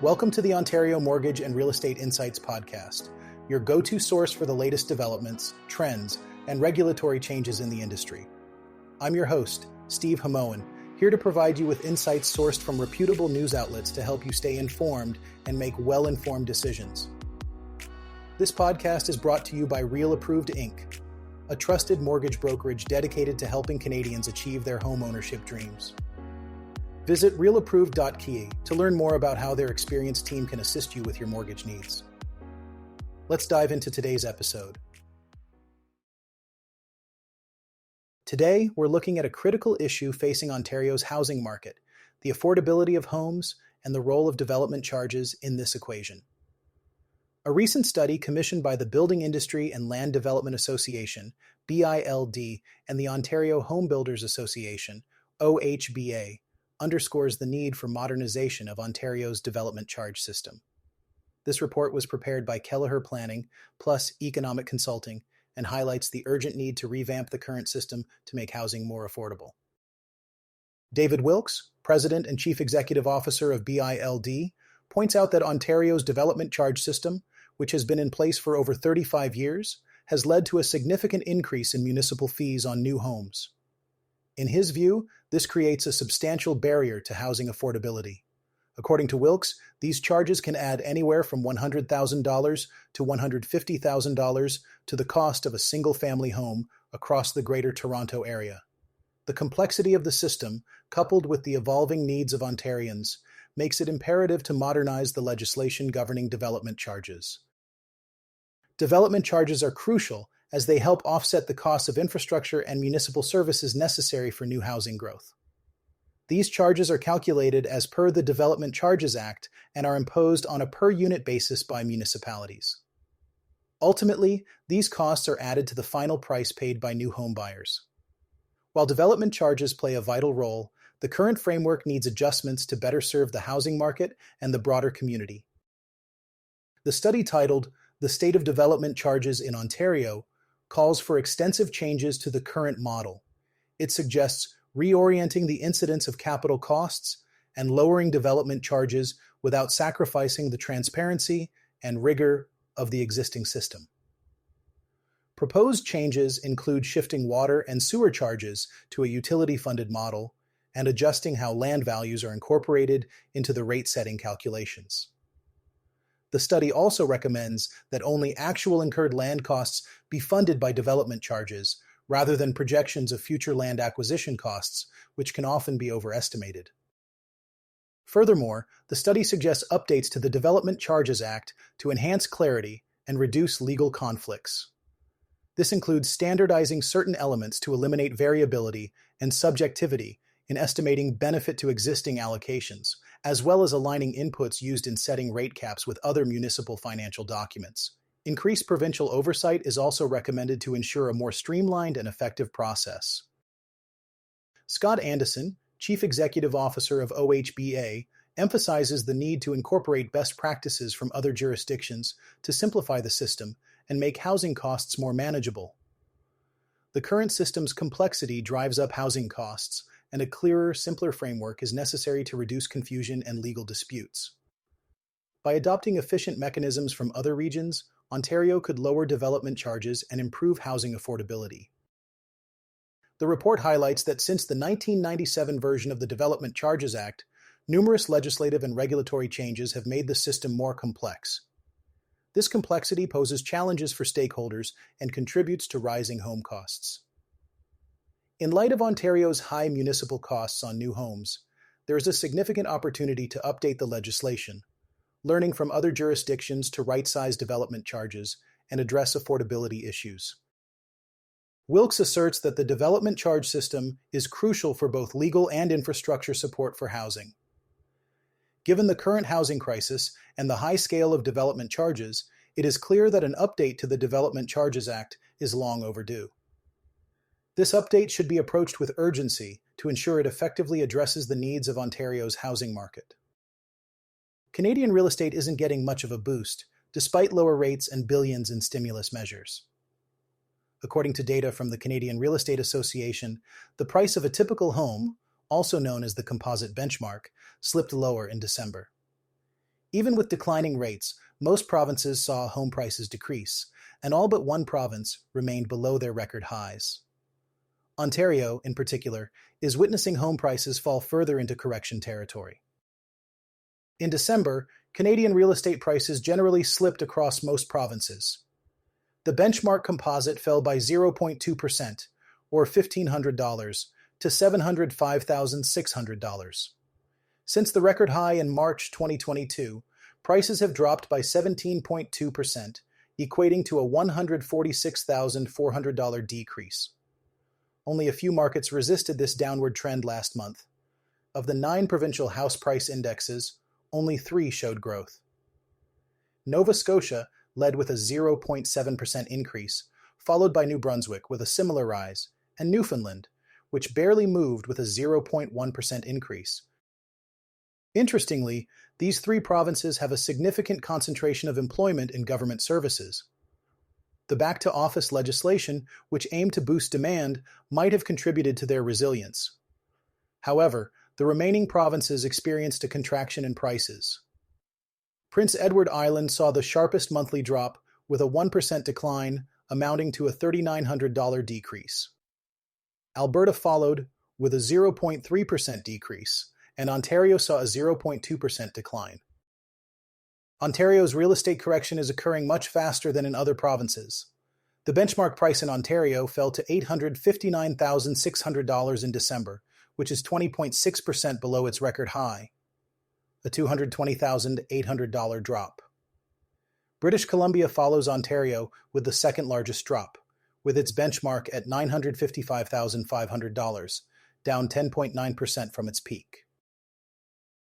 Welcome to the Ontario Mortgage and Real Estate Insights podcast, your go-to source for the latest developments, trends, and regulatory changes in the industry. I'm your host, Steve Hamoan, here to provide you with insights sourced from reputable news outlets to help you stay informed and make well-informed decisions. This podcast is brought to you by Real Approved Inc., a trusted mortgage brokerage dedicated to helping Canadians achieve their home ownership dreams. Visit realapproved.ca to learn more about how their experienced team can assist you with your mortgage needs. Let's dive into today's episode. Today, we're looking at a critical issue facing Ontario's housing market, the affordability of homes and the role of development charges in this equation. A recent study commissioned by the Building Industry and Land Development Association, BILD, and the Ontario Home Builders Association, OHBA, underscores the need for modernization of Ontario's development charge system. This report was prepared by Kelleher Planning plus Economic Consulting and highlights the urgent need to revamp the current system to make housing more affordable. David Wilkes, President and Chief Executive Officer of BILD, points out that Ontario's development charge system, which has been in place for over 35 years, has led to a significant increase in municipal fees on new homes. In his view, this creates a substantial barrier to housing affordability. According to Wilkes, these charges can add anywhere from $100,000 to $150,000 to the cost of a single-family home across the Greater Toronto Area. The complexity of the system, coupled with the evolving needs of Ontarians, makes it imperative to modernize the legislation governing development charges. Development charges are crucial as they help offset the costs of infrastructure and municipal services necessary for new housing growth. These charges are calculated as per the Development Charges Act and are imposed on a per-unit basis by municipalities. Ultimately, these costs are added to the final price paid by new home buyers. While development charges play a vital role, the current framework needs adjustments to better serve the housing market and the broader community. The study titled "The State of Development Charges in Ontario" calls for extensive changes to the current model. It suggests reorienting the incidence of capital costs and lowering development charges without sacrificing the transparency and rigor of the existing system. Proposed changes include shifting water and sewer charges to a utility-funded model and adjusting how land values are incorporated into the rate-setting calculations. The study also recommends that only actual incurred land costs be funded by development charges, rather than projections of future land acquisition costs, which can often be overestimated. Furthermore, the study suggests updates to the Development Charges Act to enhance clarity and reduce legal conflicts. This includes standardizing certain elements to eliminate variability and subjectivity in estimating benefit to existing allocations, as well as aligning inputs used in setting rate caps with other municipal financial documents. Increased provincial oversight is also recommended to ensure a more streamlined and effective process. Scott Anderson, Chief Executive Officer of OHBA, emphasizes the need to incorporate best practices from other jurisdictions to simplify the system and make housing costs more manageable. The current system's complexity drives up housing costs, and a clearer, simpler framework is necessary to reduce confusion and legal disputes. By adopting efficient mechanisms from other regions, Ontario could lower development charges and improve housing affordability. The report highlights that since the 1997 version of the Development Charges Act, numerous legislative and regulatory changes have made the system more complex. This complexity poses challenges for stakeholders and contributes to rising home costs. In light of Ontario's high municipal costs on new homes, there is a significant opportunity to update the legislation, learning from other jurisdictions to right-size development charges and address affordability issues. Wilkes asserts that the development charge system is crucial for both legal and infrastructure support for housing. Given the current housing crisis and the high scale of development charges, it is clear that an update to the Development Charges Act is long overdue. This update should be approached with urgency to ensure it effectively addresses the needs of Ontario's housing market. Canadian real estate isn't getting much of a boost, despite lower rates and billions in stimulus measures. According to data from the Canadian Real Estate Association, the price of a typical home, also known as the composite benchmark, slipped lower in December. Even with declining rates, most provinces saw home prices decrease, and all but one province remained below their record highs. Ontario, in particular, is witnessing home prices fall further into correction territory. In December, Canadian real estate prices generally slipped across most provinces. The benchmark composite fell by 0.2%, or $1,500, to $705,600. Since the record high in March 2022, prices have dropped by 17.2%, equating to a $146,400 decrease. Only a few markets resisted this downward trend last month. Of the 9 provincial house price indexes, only 3 showed growth. Nova Scotia led with a 0.7% increase, followed by New Brunswick with a similar rise, and Newfoundland, which barely moved with a 0.1% increase. Interestingly, these 3 provinces have a significant concentration of employment in government services. The back-to-office legislation, which aimed to boost demand, might have contributed to their resilience. However, the remaining provinces experienced a contraction in prices. Prince Edward Island saw the sharpest monthly drop, with a 1% decline, amounting to a $3,900 decrease. Alberta followed, with a 0.3% decrease, and Ontario saw a 0.2% decline. Ontario's real estate correction is occurring much faster than in other provinces. The benchmark price in Ontario fell to $859,600 in December, which is 20.6% below its record high, a $220,800 drop. British Columbia follows Ontario with the second largest drop, with its benchmark at $955,500, down 10.9% from its peak.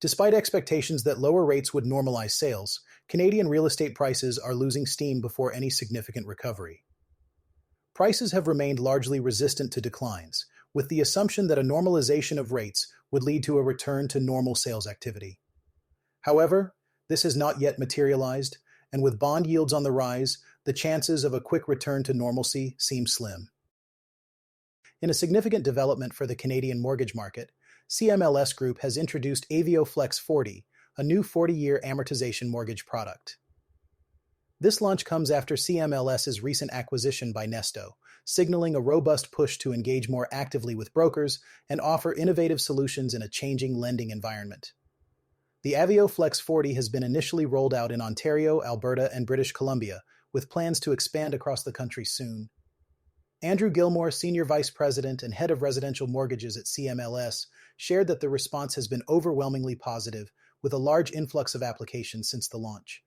Despite expectations that lower rates would normalize sales, Canadian real estate prices are losing steam before any significant recovery. Prices have remained largely resistant to declines, with the assumption that a normalization of rates would lead to a return to normal sales activity. However, this has not yet materialized, and with bond yields on the rise, the chances of a quick return to normalcy seem slim. In a significant development for the Canadian mortgage market, CMLS Group has introduced Aveo Flex 40, a new 40-year amortization mortgage product. This launch comes after CMLS's recent acquisition by Nesto, signaling a robust push to engage more actively with brokers and offer innovative solutions in a changing lending environment. The Aveo Flex 40 has been initially rolled out in Ontario, Alberta, and British Columbia, with plans to expand across the country soon. Andrew Gilmore, Senior Vice President and Head of Residential Mortgages at CMLS, shared that the response has been overwhelmingly positive, with a large influx of applications since the launch.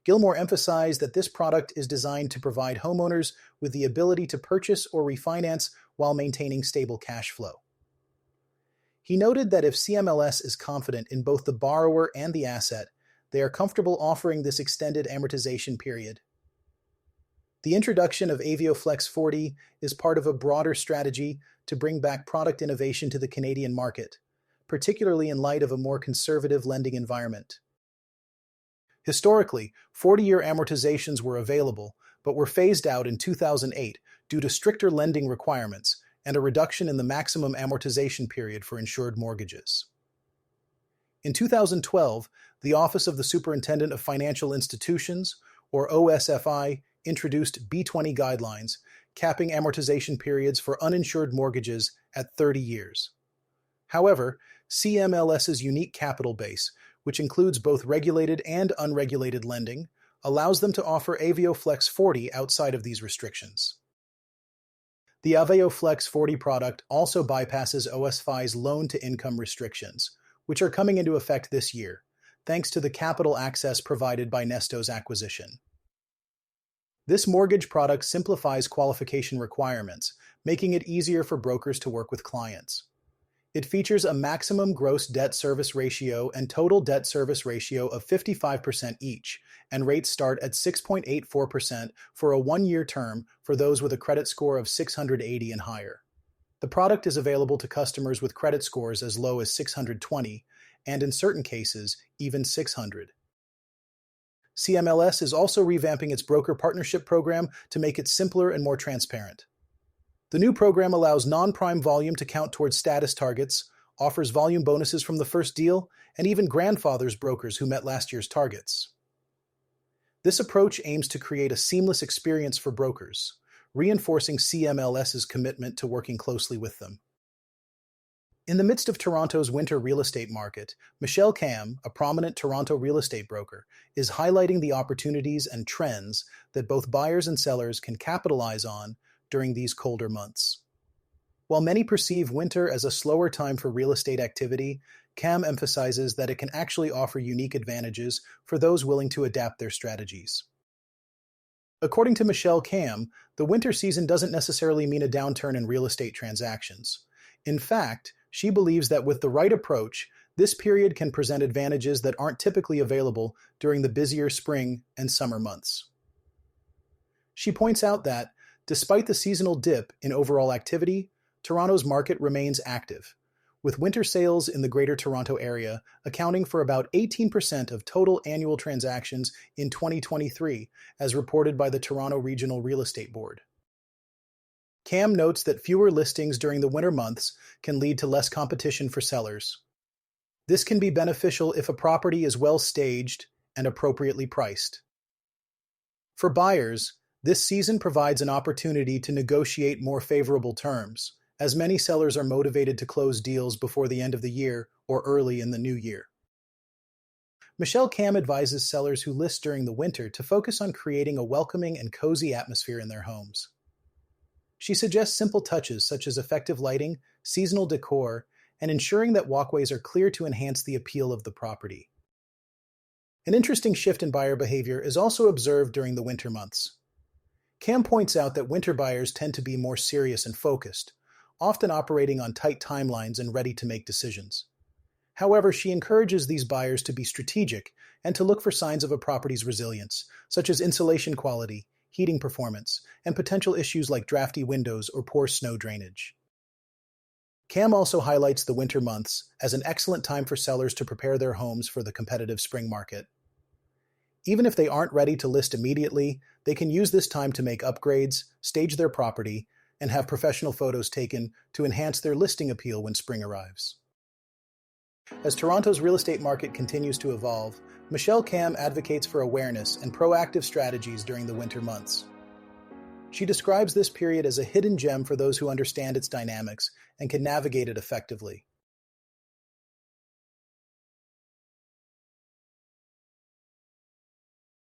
Gilmore emphasized that this product is designed to provide homeowners with the ability to purchase or refinance while maintaining stable cash flow. He noted that if CMLS is confident in both the borrower and the asset, they are comfortable offering this extended amortization period. The introduction of Aveo Flex 40 is part of a broader strategy to bring back product innovation to the Canadian market, particularly in light of a more conservative lending environment. Historically, 40-year amortizations were available, but were phased out in 2008 due to stricter lending requirements and a reduction in the maximum amortization period for insured mortgages. In 2012, the Office of the Superintendent of Financial Institutions, or OSFI, introduced B20 guidelines, capping amortization periods for uninsured mortgages at 30 years. However, CMLS's unique capital base, which includes both regulated and unregulated lending, allows them to offer Aveo Flex 40 outside of these restrictions. The Aveo Flex 40 product also bypasses OSFI's loan-to-income restrictions, which are coming into effect this year, thanks to the capital access provided by Nesto's acquisition. This mortgage product simplifies qualification requirements, making it easier for brokers to work with clients. It features a maximum gross debt service ratio and total debt service ratio of 55% each, and rates start at 6.84% for a one-year term for those with a credit score of 680 and higher. The product is available to customers with credit scores as low as 620, and in certain cases, even 600. CMLS is also revamping its broker partnership program to make it simpler and more transparent. The new program allows non-prime volume to count towards status targets, offers volume bonuses from the first deal, and even grandfathers brokers who met last year's targets. This approach aims to create a seamless experience for brokers, reinforcing CMLS's commitment to working closely with them. In the midst of Toronto's winter real estate market, Michelle Cam, a prominent Toronto real estate broker, is highlighting the opportunities and trends that both buyers and sellers can capitalize on during these colder months. While many perceive winter as a slower time for real estate activity, Cam emphasizes that it can actually offer unique advantages for those willing to adapt their strategies. According to Michelle Cam, the winter season doesn't necessarily mean a downturn in real estate transactions. In fact, she believes that with the right approach, this period can present advantages that aren't typically available during the busier spring and summer months. She points out that, despite the seasonal dip in overall activity, Toronto's market remains active, with winter sales in the Greater Toronto Area accounting for about 18% of total annual transactions in 2023, as reported by the Toronto Regional Real Estate Board. Cam notes that fewer listings during the winter months can lead to less competition for sellers. This can be beneficial if a property is well staged and appropriately priced. For buyers, this season provides an opportunity to negotiate more favorable terms, as many sellers are motivated to close deals before the end of the year or early in the new year. Michelle Cam advises sellers who list during the winter to focus on creating a welcoming and cozy atmosphere in their homes. She suggests simple touches such as effective lighting, seasonal decor, and ensuring that walkways are clear to enhance the appeal of the property. An interesting shift in buyer behavior is also observed during the winter months. Cam points out that winter buyers tend to be more serious and focused, often operating on tight timelines and ready to make decisions. However, she encourages these buyers to be strategic and to look for signs of a property's resilience, such as insulation quality, heating performance, and potential issues like drafty windows or poor snow drainage. Cam also highlights the winter months as an excellent time for sellers to prepare their homes for the competitive spring market. Even if they aren't ready to list immediately, they can use this time to make upgrades, stage their property, and have professional photos taken to enhance their listing appeal when spring arrives. As Toronto's real estate market continues to evolve, Michelle Cam advocates for awareness and proactive strategies during the winter months. She describes this period as a hidden gem for those who understand its dynamics and can navigate it effectively.